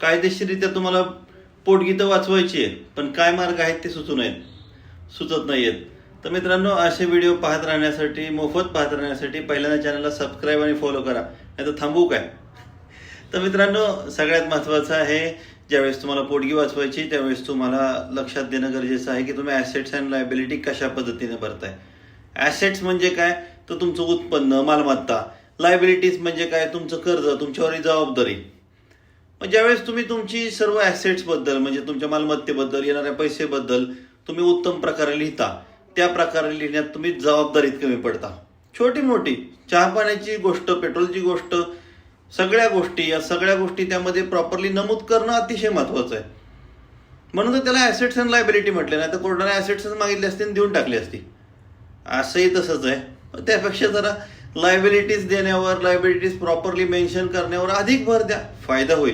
कायदेशीररित्या तुम्हाला पोटगीतं वाचवायची आहे, पण काय मार्ग आहेत ते सुचत नाहीयेत. तर मित्रांनो, असे व्हिडिओ पाहत राहण्यासाठी, मोफत पाहत राहण्यासाठी पहिल्यांदा चॅनलला सबस्क्राईब आणि फॉलो करा, नाही तर थांबू काय. तर मित्रांनो, सगळ्यात महत्त्वाचं आहे, ज्यावेळेस तुम्हाला पोटगी वाचवायची त्यावेळेस तुम्हाला लक्षात देणं गरजेचं आहे की तुम्ही ॲसेट्स अँड लायबिलिटी कशा पद्धतीने भरताय. ॲसेट्स म्हणजे काय, तर तुमचं उत्पन्न, मालमत्ता. लायबिलिटीज म्हणजे काय, तुमचं कर्ज, तुमच्यावरील जबाबदारी. मग ज्यावेळेस तुम्ही तुमची सर्व ॲसेट्सबद्दल म्हणजे तुमच्या मालमत्तेबद्दल, येणाऱ्या पैसेबद्दल तुम्ही उत्तम प्रकारे लिहिता, त्या प्रकारे लिहिण्यात तुम्ही जबाबदारीत कमी पडता. छोटी मोठी चहा पाण्याची गोष्ट, पेट्रोलची गोष्ट, या सगळ्या गोष्टी त्यामध्ये प्रॉपरली नमूद करणं अतिशय महत्वाचं आहे. म्हणून तर त्याला ॲसेट्स अँड लायबिलिटी म्हटले, नाही तर कोर्टाने ॲसेट्सच मागितली असती आणि देऊन टाकली असती. असंही तसंच आहे. त्यापेक्षा जरा लायबिलिटीज देण्यावर, लायबिलिटीज प्रॉपरली मेन्शन करण्यावर अधिक भर द्या, फायदा होईल.